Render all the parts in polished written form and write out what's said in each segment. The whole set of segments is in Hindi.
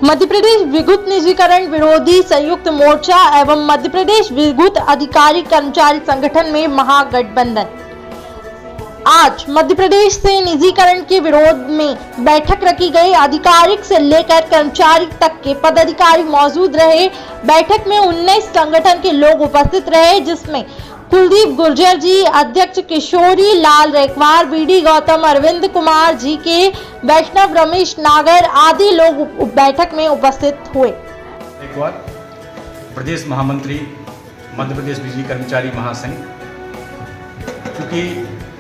मध्य प्रदेश विद्युत निजीकरण विरोधी संयुक्त मोर्चा एवं मध्य प्रदेश विद्युत अधिकारी कर्मचारी संगठन में महागठबंधन। आज मध्य प्रदेश से निजीकरण के विरोध में बैठक रखी गई। आधिकारिक से लेकर कर्मचारी तक के पदाधिकारी मौजूद रहे। बैठक में 19 संगठन के लोग उपस्थित रहे, जिसमें कुलदीप गुर्जर जी, अध्यक्ष किशोरी लाल रेखवार, बीडी गौतम, अरविंद कुमार जी के, वैष्णव रमेश नागर आदि लोग बैठक में उपस्थित हुए। एक बार प्रदेश महामंत्री मध्य प्रदेश बिजली कर्मचारी महासंघ, क्योंकि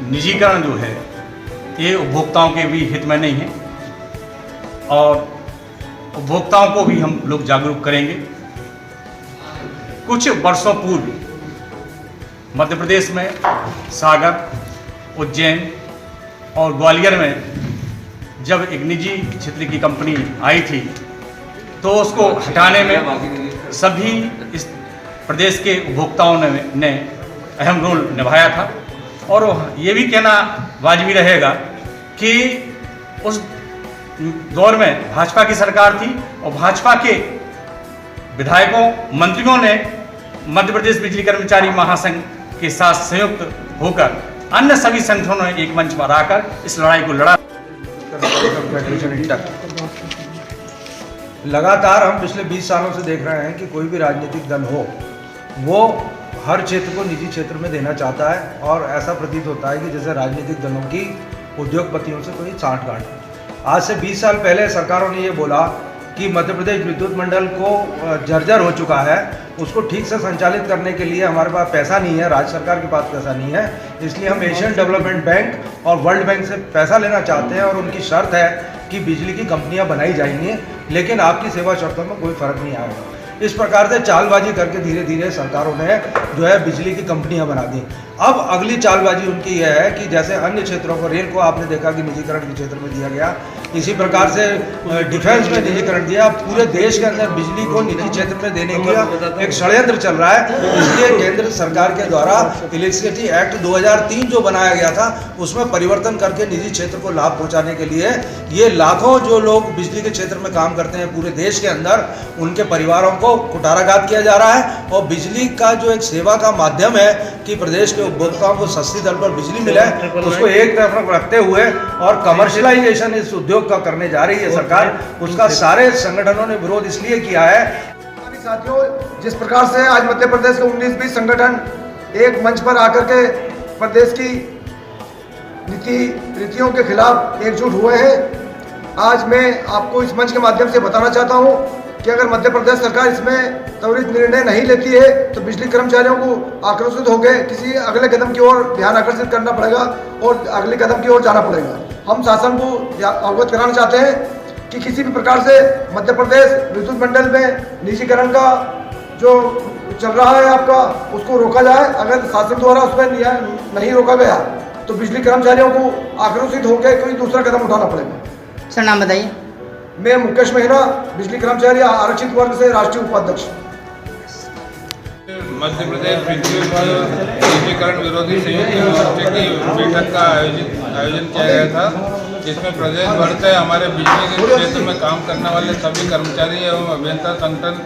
निजीकरण जो है ये उपभोक्ताओं के भी हित में नहीं है और उपभोक्ताओं को भी हम लोग जागरूक करेंगे। कुछ वर्षों पूर्व मध्य प्रदेश में सागर, उज्जैन और ग्वालियर में जब एक निजी क्षेत्र की कंपनी आई थी तो उसको हटाने में सभी इस प्रदेश के उपभोक्ताओं ने अहम रोल निभाया था। और ये भी कहना वाजिबी रहेगा कि उस दौर में भाजपा की सरकार थी और भाजपा के विधायकों, मंत्रियों ने मध्य प्रदेश बिजली कर्मचारी महासंघ के साथ संयुक्त होकर अन्य सभी संगठनों ने एक मंच पर आकर इस लड़ाई को लड़ा। लगातार हम पिछले 20 सालों से देख रहे हैं कि कोई भी राजनीतिक दल हो वो हर क्षेत्र को निजी क्षेत्र में देना चाहता है और ऐसा प्रतीत होता है कि जैसे राजनीतिक दलों की उद्योगपतियों से कोई सांठगांठ। आज से 20 साल पहले सरकारों ने ये बोला कि मध्य प्रदेश विद्युत मंडल को जर्जर हो चुका है, उसको ठीक से संचालित करने के लिए हमारे पास पैसा नहीं है, राज्य सरकार के पास पैसा नहीं है, इसलिए हम एशियन डेवलपमेंट बैंक और वर्ल्ड बैंक से पैसा लेना चाहते हैं और उनकी शर्त है कि बिजली की कंपनियां बनाई जाएंगी लेकिन आपकी सेवा शर्तों में कोई फर्क नहीं आएगा। इस प्रकार से चालबाजी करके धीरे धीरे सरकारों ने जो है बिजली की कंपनियां बना दी। अब अगली चालबाजी उनकी यह है कि जैसे अन्य क्षेत्रों को, रेल को आपने देखा कि निजीकरण के क्षेत्र में दिया गया, इसी प्रकार से डिफेंस में निजीकरण दिया। पूरे देश के अंदर बिजली को निजी क्षेत्र में देने का एक षड्यंत्र चल रहा है। इसलिए केंद्र सरकार के द्वारा इलेक्ट्रिसिटी एक्ट 2003 जो बनाया गया था उसमें परिवर्तन करके निजी क्षेत्र को लाभ पहुंचाने के लिए ये लाखों जो लोग बिजली के क्षेत्र में काम करते हैं पूरे देश के अंदर, उनके परिवारों को कुठाराघात किया जा रहा है। और बिजली का जो एक सेवा का माध्यम है कि प्रदेश के उपभोक्ताओं को सस्ती दर पर बिजली मिले, उसको एक तरफ रखते हुए और कमर्शियलाइजेशन इस उद्योग का करने जा रही है सरकार, उसका सारे संगठनों ने विरोध इसलिए किया है। साथियों, जिस प्रकार से आज मध्य प्रदेश के 19-20 संगठन एक मंच पर आकर के प्रदेश की नीतियों के खिलाफ एकजुट हुए हैं, आज मैं आपको इस मंच के माध्यम से बताना चाहता हूं कि अगर मध्य प्रदेश सरकार इसमें त्वरित निर्णय नहीं लेती है तो बिजली कर्मचारियों को आक्रोशित होकर किसी अगले कदम की ओर ध्यान आकर्षित करना पड़ेगा और अगले कदम की ओर जाना पड़ेगा। हम शासन को अवगत कराना चाहते हैं कि किसी भी प्रकार से मध्य प्रदेश विद्युत मंडल में निजीकरण का जो चल रहा है आपका, उसको रोका जाए। अगर शासन द्वारा उसमें नहीं रोका गया तो बिजली कर्मचारियों को आक्रोशित होकर कोई दूसरा कदम उठाना पड़ेगा। सर, नाम बताइए। मैं मुकेश मेहरा, बिजली कर्मचारी आरक्षित वर्ग से राष्ट्रीय उपाध्यक्ष। मध्य प्रदेश विद्युत निजीकरण विरोधी संयुक्त मोर्चे की बैठक का आयोजन किया गया था, जिसमें प्रदेश भर से हमारे बिजली के क्षेत्र में काम करने वाले सभी कर्मचारी एवं अभियंता संगठन,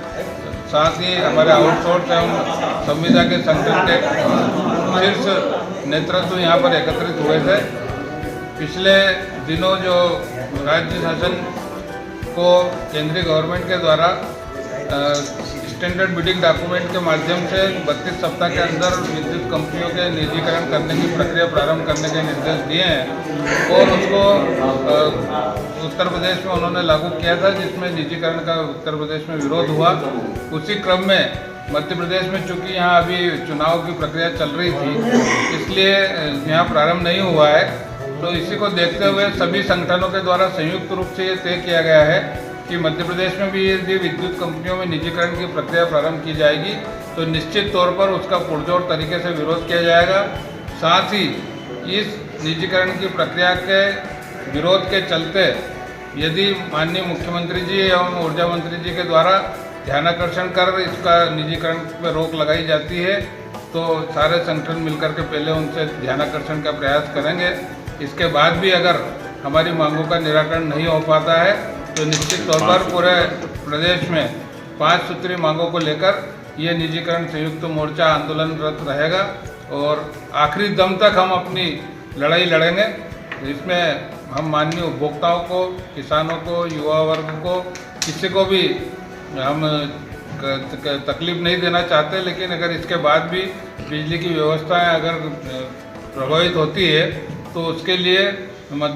साथ ही हमारे आउटसोर्स एवं संविदा के संगठन के शीर्ष नेतृत्व यहाँ पर एकत्रित हुए थे। पिछले दिनों जो राज्य शासन को केंद्रीय गवर्नमेंट के द्वारा स्टैंडर्ड बिडिंग डॉक्यूमेंट के माध्यम से 32 सप्ताह के अंदर विद्युत कंपनियों के निजीकरण करने की प्रक्रिया प्रारंभ करने के निर्देश दिए हैं और उसको उत्तर प्रदेश में उन्होंने लागू किया था, जिसमें निजीकरण का उत्तर प्रदेश में विरोध हुआ। उसी क्रम में मध्य प्रदेश में चूँकि यहाँ अभी चुनाव की प्रक्रिया चल रही थी, इसलिए यहाँ प्रारंभ नहीं हुआ है। तो इसी को देखते हुए सभी संगठनों के द्वारा संयुक्त रूप से ये तय किया गया है कि मध्य प्रदेश में भी यदि विद्युत कंपनियों में निजीकरण की प्रक्रिया प्रारंभ की जाएगी तो निश्चित तौर पर उसका पुरजोर तरीके से विरोध किया जाएगा। साथ ही इस निजीकरण की प्रक्रिया के विरोध के चलते यदि माननीय मुख्यमंत्री जी एवं ऊर्जा मंत्री जी के द्वारा ध्यानाकर्षण कर इसका निजीकरण पर रोक लगाई जाती है तो सारे संगठन मिलकर के पहले उनसे ध्यानाकर्षण का प्रयास करेंगे। इसके बाद भी अगर हमारी मांगों का निराकरण नहीं हो पाता है तो निश्चित तौर पर पूरे प्रदेश में 5 सूत्री मांगों को लेकर ये निजीकरण संयुक्त मोर्चा आंदोलनरत रहेगा और आखिरी दम तक हम अपनी लड़ाई लड़ेंगे। इसमें हम माननीय उपभोक्ताओं को, किसानों को, युवा वर्ग को, किसी को भी हम तकलीफ नहीं देना चाहते, लेकिन अगर इसके बाद भी बिजली की व्यवस्थाएं अगर प्रभावित होती है तो उसके लिए